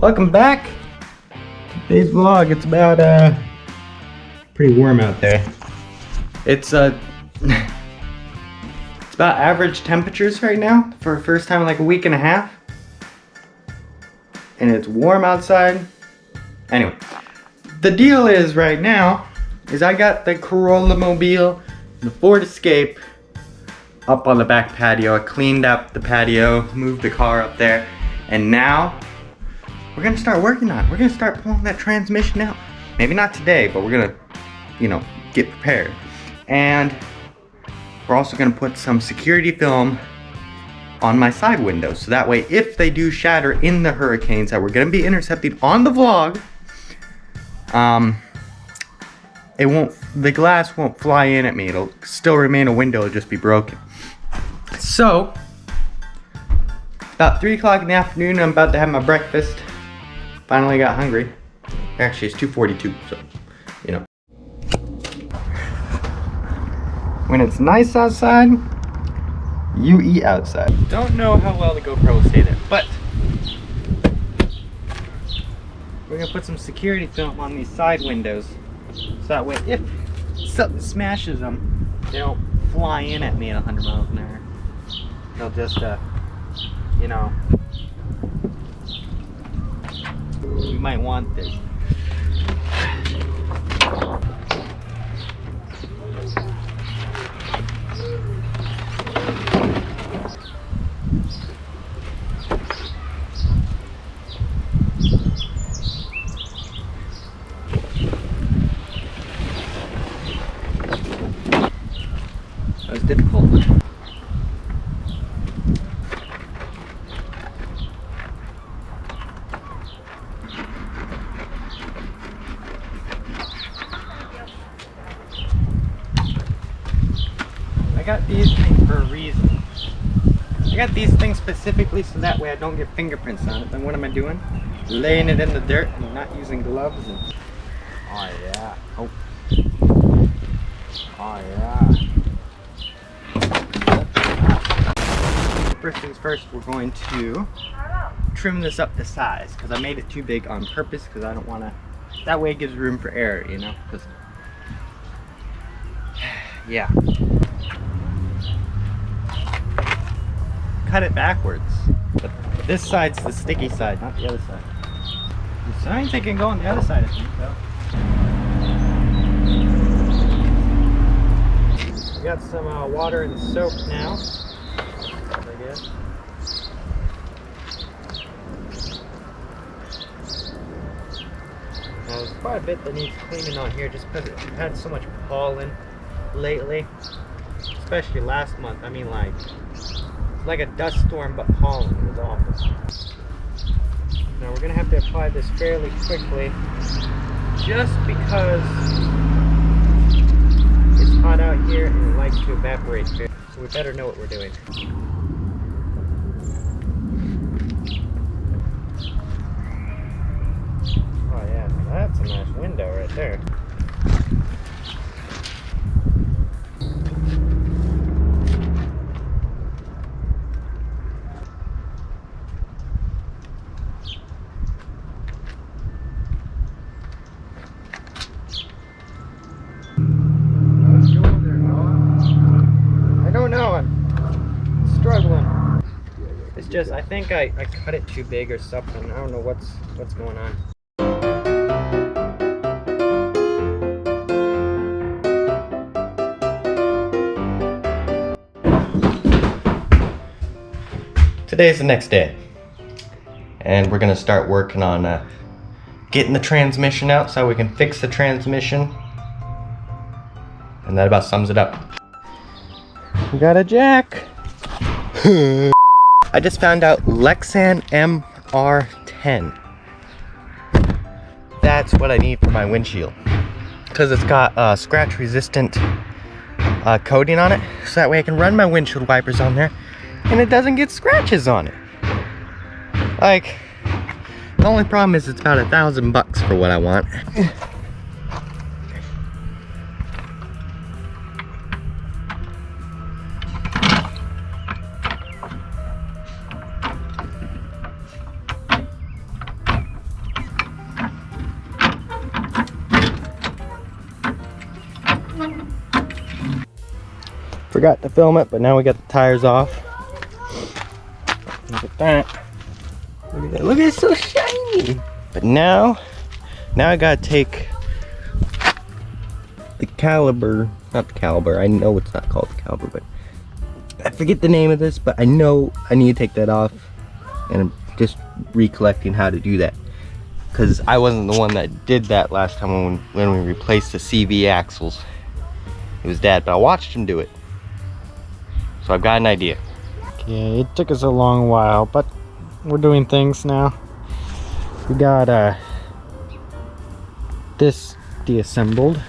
Welcome back. Today's vlog, it's about pretty warm out there. It's it's about average temperatures right now for the first time in like a week and a half. And it's warm outside. Anyway, the deal is right now is I got the Corolla Mobile, the Ford Escape up on the back patio. I cleaned up the patio, moved the car up there, and now we're gonna start working on it. We're gonna start pulling that transmission out. Maybe not today, but we're gonna, get prepared. And we're also gonna put some security film on my side windows. So that way, if they do shatter in the hurricanes that we're gonna be intercepting on the vlog, the glass won't fly in at me. It'll still remain a window, it'll just be broken. So, about 3 o'clock in the afternoon, I'm about to have my breakfast. Finally got hungry. Actually, it's 2:42, so, When it's nice outside, you eat outside. Don't know how well the GoPro will stay there, but we're gonna put some security film on these side windows. So that way, if something smashes them, they don't fly in at me at 100 miles an hour. They'll just, we might want this. That was difficult. I got these things for a reason. I got these things specifically so that way I don't get fingerprints on it. Then what am I doing? Laying it in the dirt and not using gloves. And... oh yeah. Oh. Oh yeah. First things first, we're going to trim this up to size because I made it too big on purpose because I don't want to. That way it gives room for error, Because yeah. Cut it backwards. But this side's the sticky side, not the other side. The signs they can go on the other side, I think, though. We got some water and soap now, I guess. Now, there's quite a bit that needs cleaning on here just because we've had so much pollen lately. Especially last month. I mean, like a dust storm, but pollen. It was awful. Now we're gonna have to apply this fairly quickly, just because it's hot out here and it likes to evaporate fairly. So we better know what we're doing. Oh yeah, that's a nice window right there. Struggling. It's just I think I cut it too big or something. I don't know what's going on. Today's the next day, and we're gonna start working on getting the transmission out so we can fix the transmission, and that about sums it up. We got a jack. I just found out Lexan MR10. That's what I need for my windshield, because it's got scratch resistant coating on it, so that way I can run my windshield wipers on there and it doesn't get scratches on it. Like, the only problem is it's about $1,000 for what I want. forgot to film it, but now we got the tires off. Look at that. Look at that. Look at it, it's so shiny. But now I gotta take the caliber, not the caliber, I know it's not called the caliber, but I forget the name of this, but I know I need to take that off, and I'm just recollecting how to do that. Because I wasn't the one that did that last time when we replaced the CV axles. It was Dad, but I watched him do it. So I've got an idea. Okay, it took us a long while, but we're doing things now. We got this deassembled.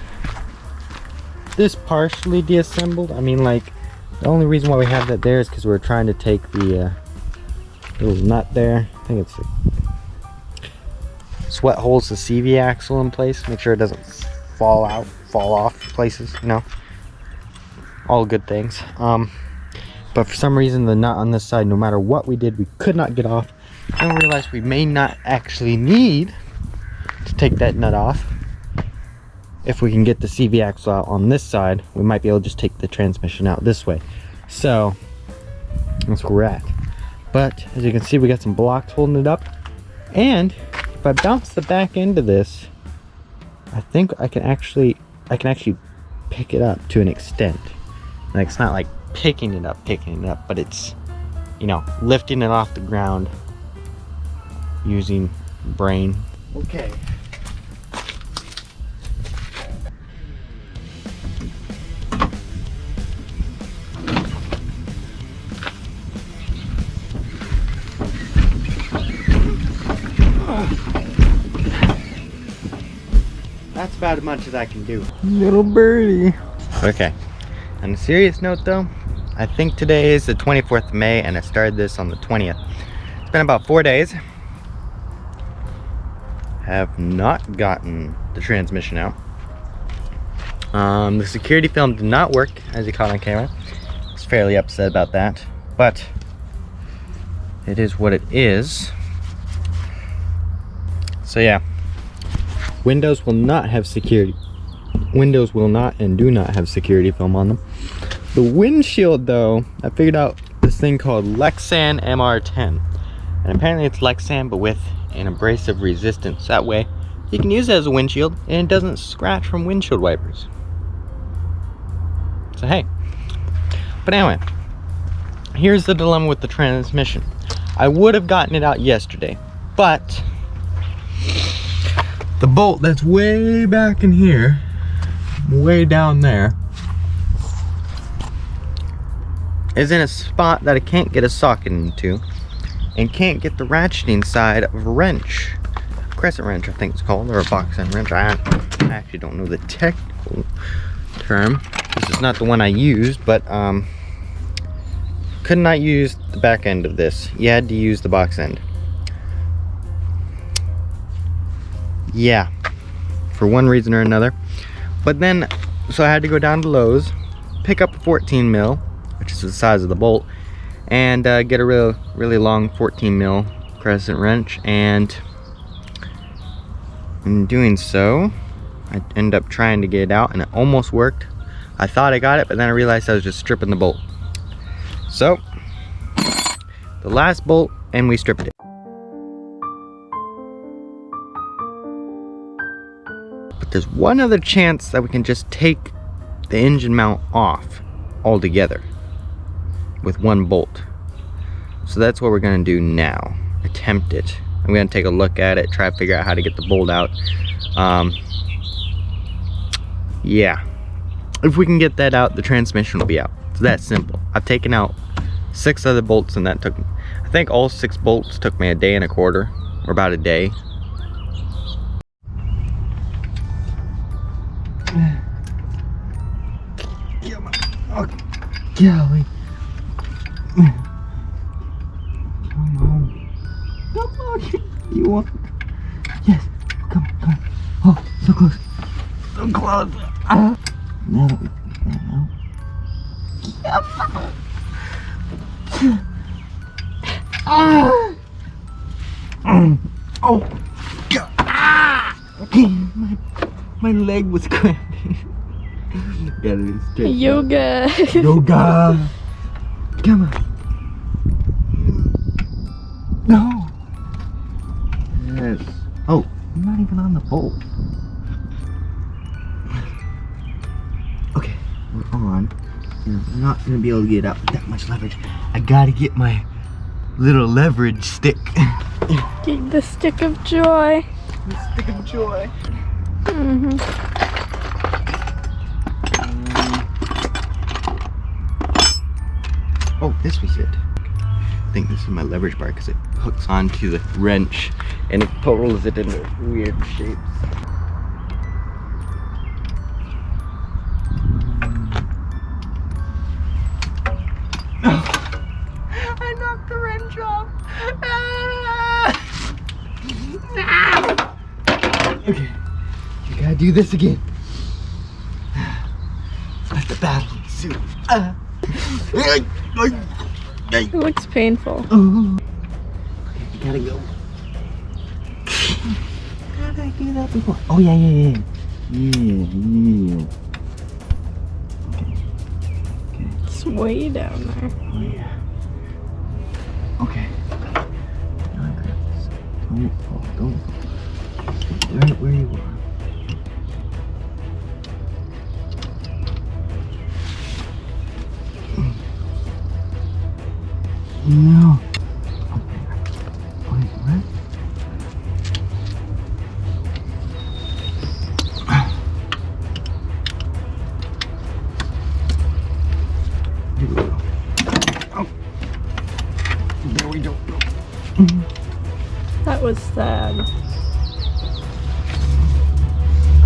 This partially deassembled. I mean, like, the only reason why we have that there is because we're trying to take the little nut there. I think it's the sweat holds the CV axle in place. Make sure it doesn't fall off places, you know. All good things. But for some reason the nut on this side, no matter what we did, we could not get off. And we realized we may not actually need to take that nut off. If we can get the CV axle out on this side, we might be able to just take the transmission out this way. So that's where we're at. But as you can see, we got some blocks holding it up. And if I bounce the back end of this, I think I can actually pick it up to an extent. Like, it's not like picking it up, but it's, you know, lifting it off the ground using brain. Okay. That's about as much as I can do. Little birdie. Okay. On a serious note though, I think today is the 24th of May and I started this on the 20th. It's been about 4 days. Have not gotten the transmission out. The security film did not work, as you caught on camera. I was fairly upset about that, but it is what it is. So yeah. Windows will not have security. Windows will not and do not have security film on them. The windshield though, I figured out this thing called Lexan MR10. And apparently it's Lexan but with an abrasive resistance. That way you can use it as a windshield and it doesn't scratch from windshield wipers. So hey. But anyway, here's the dilemma with the transmission. I would have gotten it out yesterday, but the bolt that's way back in here, way down there, is in a spot that I can't get a socket into and can't get the ratcheting side of a wrench. Crescent wrench, I think it's called, or a box end wrench. I actually don't know the technical term. This is not the one I used, but could not use the back end of this. You had to use the box end. Yeah, for one reason or another. But then, so I had to go down to Lowe's, pick up a 14 mil, which is the size of the bolt, and get a really long 14 mil crescent wrench. And in doing so, I ended up trying to get it out, and it almost worked. I thought I got it, but then I realized I was just stripping the bolt. So, the last bolt, and we stripped it. There's one other chance that we can just take the engine mount off altogether with one bolt. So that's what we're going to do now. Attempt it. I'm going to take a look at it, try to figure out how to get the bolt out. Yeah. If we can get that out, the transmission will be out. It's that simple. I've taken out 6 other bolts and that took, I think all 6 bolts took me a day and a quarter, or about a day. Oh, golly. Come on. Come on. You want? Yes. Come on. Oh, so close. So close. Now that we get that out. Oh, God. My leg was cramping. Get it straight. Yoga. Yoga. Come on. No. Yes. Oh, you're not even on the bolt. Okay, we're on. I'm not gonna be able to get out with that much leverage. I gotta get my little leverage stick. Get the stick of joy. The stick of joy. Mm-hmm. Oh, this was it. I think this is my leverage bar because it hooks onto the wrench and it pulls it into weird shapes. I knocked the wrench off. Okay, you gotta do this again. Let the battle ensue. It looks painful. Oh. You gotta go. How did I do that before? Oh yeah. Yeah. Okay. It's way down there. Oh yeah. Okay. Now I grab this. Don't fall. Right where you are. No. Wait, what? Here we go. Oh. There we go. That was sad.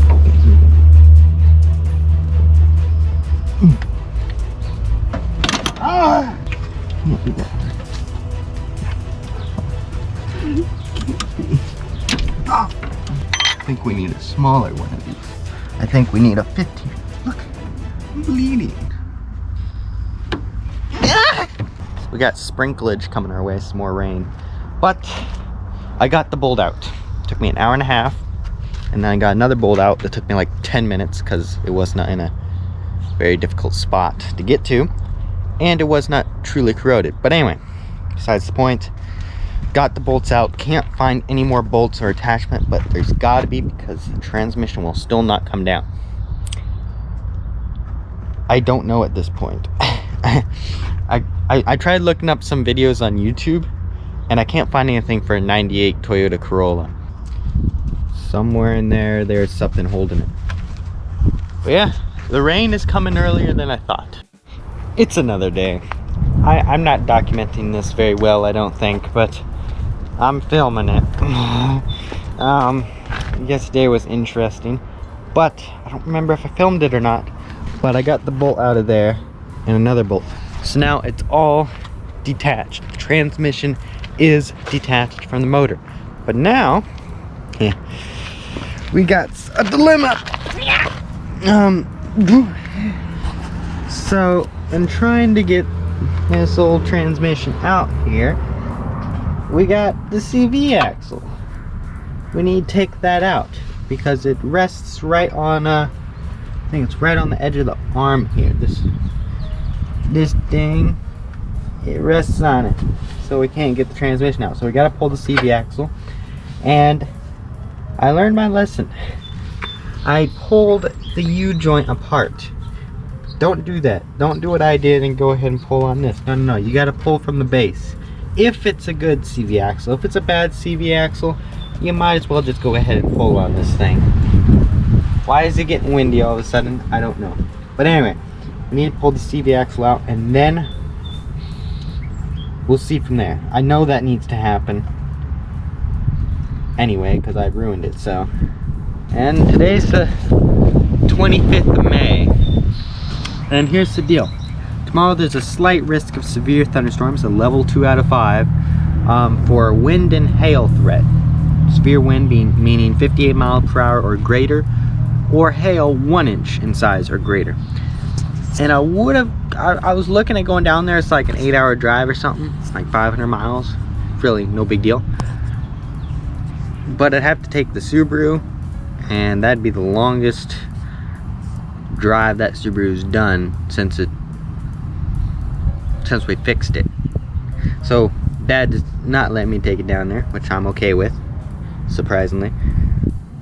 Okay, here we go. Ah! Can't do that. I think we need a smaller one of these. I think we need a 15. Look, I'm bleeding. We got sprinklage coming our way, some more rain. But I got the bolt out. Took me an hour and a half. And then I got another bolt out that took me like 10 minutes because it was not in a very difficult spot to get to. And it was not truly corroded. But anyway, besides the point. Got the bolts out. Can't find any more bolts or attachment, but there's got to be because the transmission will still not come down. I don't know at this point. I tried looking up some videos on YouTube, and I can't find anything for a 98 Toyota Corolla. Somewhere in there, there's something holding it. But yeah, the rain is coming earlier than I thought. It's another day. I'm not documenting this very well, I don't think, but I'm filming it. Yesterday was interesting, but I don't remember if I filmed it or not. But I got the bolt out of there and another bolt. So now it's all detached. The transmission is detached from the motor. But now, we got a dilemma. So, in trying to get this old transmission out here, we got the CV axle. We need to take that out because it rests right on I think it's right on the edge of the arm here. This thing, it rests on it, so we can't get the transmission out. So we gotta pull the CV axle. And I learned my lesson. I pulled the U-joint apart. Don't do that. Don't do what I did and go ahead and pull on this. No. You gotta pull from the base. If it's a good CV axle. If it's a bad CV axle, you might as well just go ahead and pull on this thing. Why is it getting windy all of a sudden? I don't know. But anyway, we need to pull the CV axle out and then we'll see from there. I know that needs to happen anyway because I've ruined it. So, and today's the 25th of May. And here's the deal. Tomorrow there's a slight risk of severe thunderstorms, a level 2 out of 5, for wind and hail threat. Severe wind meaning 58 miles per hour or greater, or hail 1 inch in size or greater. And I was looking at going down there. It's like an 8-hour drive or something, like 500 miles. Really no big deal. But I'd have to take the Subaru, and that'd be the longest drive that Subaru's done since we fixed it. So Dad does not let me take it down there, which I'm okay with, surprisingly.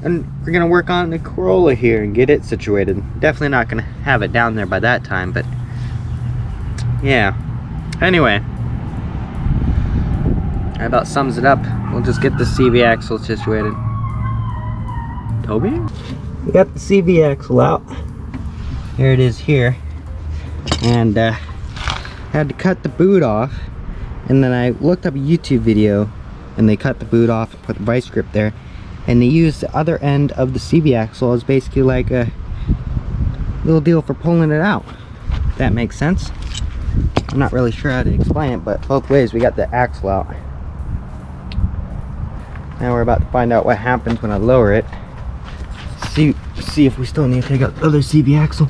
And we're gonna work on the Corolla here and get it situated. Definitely not gonna have it down there by that time, but yeah. Anyway, that about sums it up. We'll just get the CV axle situated. Toby? We got the CV axle out. Here it is here. And had to cut the boot off. And then I looked up a YouTube video and they cut the boot off, put the vice grip there. And they used the other end of the CV axle as basically like a little deal for pulling it out. If that makes sense. I'm not really sure how to explain it, but both ways we got the axle out. Now we're about to find out what happens when I lower it. See if we still need to take out the other CV axle.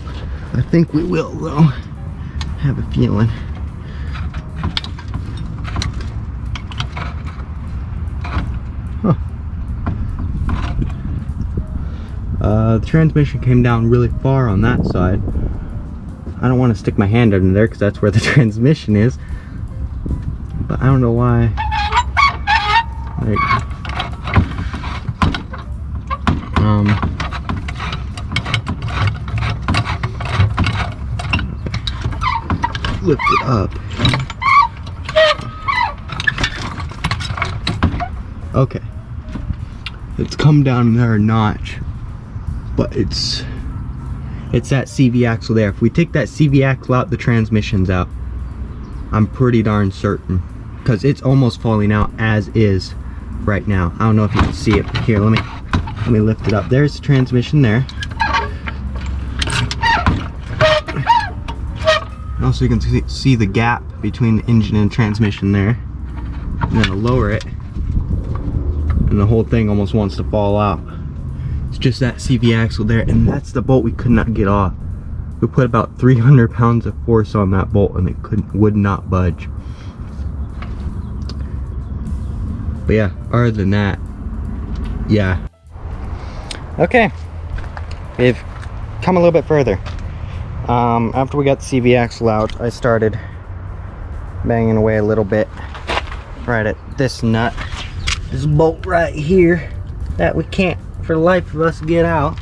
I think we will though. I have a feeling. The transmission came down really far on that side. I don't want to stick my hand under there because that's where the transmission is. But I don't know why. Like, lift it up. Okay. It's come down there a notch. But it's that CV axle there. If we take that CV axle out, the transmission's out. I'm pretty darn certain. Because it's almost falling out as is right now. I don't know if you can see it. Here, let me lift it up. There's the transmission there. Also, you can see the gap between the engine and transmission there. I'm gonna lower it. And the whole thing almost wants to fall out. It's just that CV axle there, and that's the bolt we could not get off. We put about 300 pounds of force on that bolt and it would not budge. But yeah, other than that, yeah. Okay, we've come a little bit further. After we got the CV axle out, I started banging away a little bit right at this nut. This bolt right here that we can't for the life of us get out.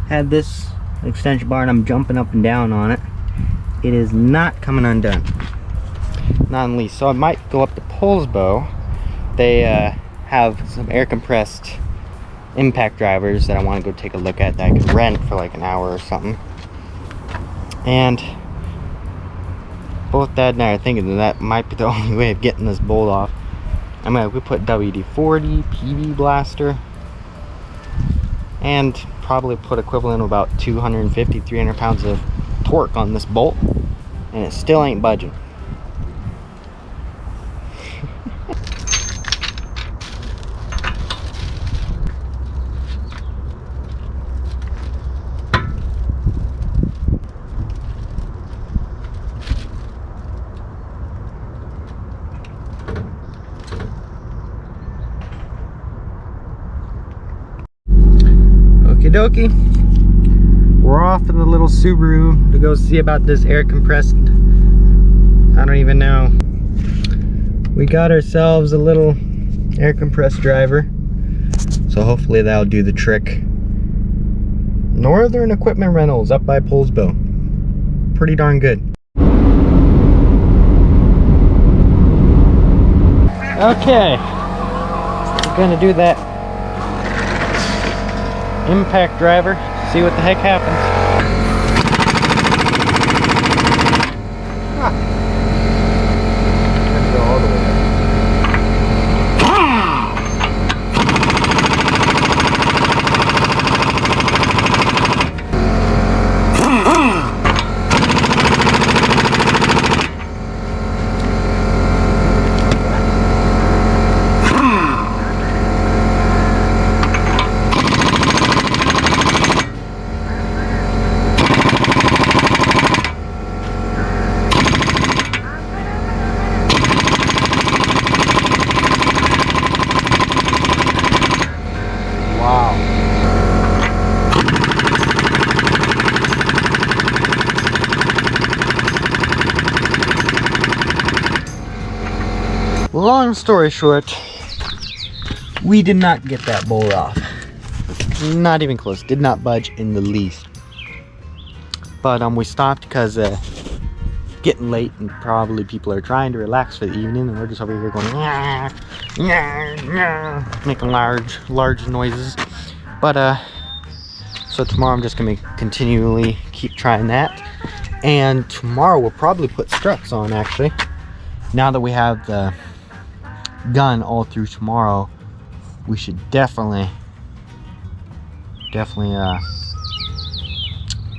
Had this extension bar and I'm jumping up and down on it. It is not coming undone. Not unleashed. So I might go up to Polsbo. They have some air compressed impact drivers that I want to go take a look at that I could rent for like an hour or something. And both Dad and I are thinking that might be the only way of getting this bolt off. I mean, we put WD-40, PV blaster, and probably put equivalent of about 250, 300 pounds of torque on this bolt, and it still ain't budging. Okie dokie, we're off in the little Subaru to go see about this air compressed, I don't even know. We got ourselves a little air compressed driver, so hopefully that'll do the trick. Northern Equipment Rentals up by Polsbo, pretty darn good. Okay, we're gonna do that impact driver, see what the heck happens. Go all the way there. long story short, we did not get that bolt off. Not even close. Did not budge in the least. But we stopped because getting late and probably people are trying to relax for the evening, and we're just over here going nyah, nyah, nyah, making large noises. But so tomorrow I'm just gonna continually keep trying that, and tomorrow we'll probably put struts on. Actually, now that we have the gun all through tomorrow, we should definitely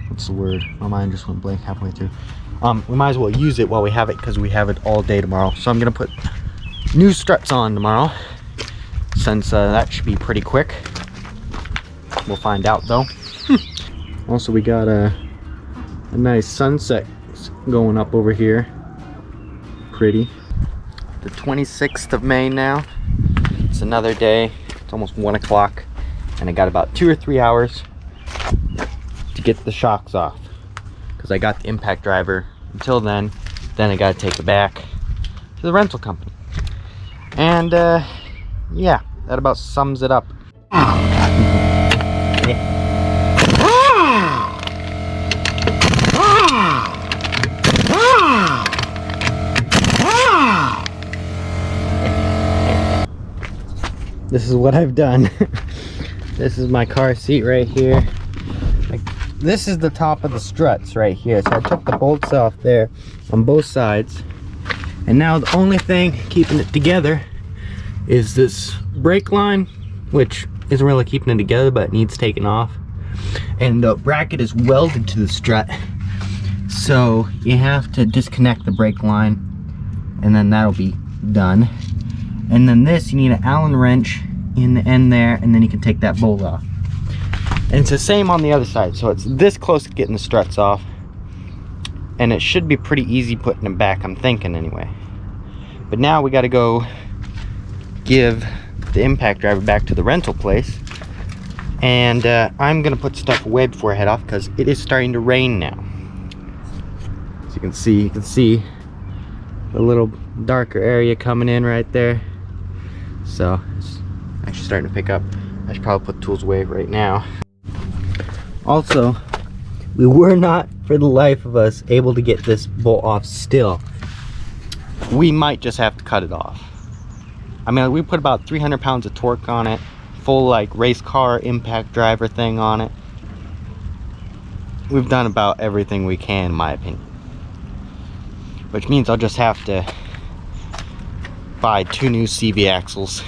what's the word? My mind just went blank halfway through. We might as well use it while we have it, because we have it all day tomorrow. So I'm gonna put new struts on tomorrow, since that should be pretty quick. We'll find out though. Also, we got a nice sunset going up over here. Pretty. The 26th of May now. It's another day. It's almost 1 o'clock, and I got about 2 or 3 hours to get the shocks off, because I got the impact driver until then I gotta take it back to the rental company. And yeah, that about sums it up. This is what I've done. This is my car seat right here. This is the top of the struts right here. So I took the bolts off there on both sides. And now the only thing keeping it together is this brake line, which isn't really keeping it together, but it needs taken off. And the bracket is welded to the strut. So you have to disconnect the brake line, and then that'll be done. And then this, you need an Allen wrench in the end there, and then you can take that bolt off. And it's the same on the other side, so it's this close to getting the struts off, and it should be pretty easy putting them back, I'm thinking anyway. But now we got to go give the impact driver back to the rental place, and I'm gonna put stuff away before I head off, because it is starting to rain now. As you can see a little darker area coming in right there, so it's actually starting to pick up. I should probably put the tools away right now. Also, we were not, for the life of us, able to get this bolt off still. We might just have to cut it off. I mean, we put about 300 pounds of torque on it, full like race car impact driver thing on it. We've done about everything we can, in my opinion. Which means I'll just have to buy 2 new CV axles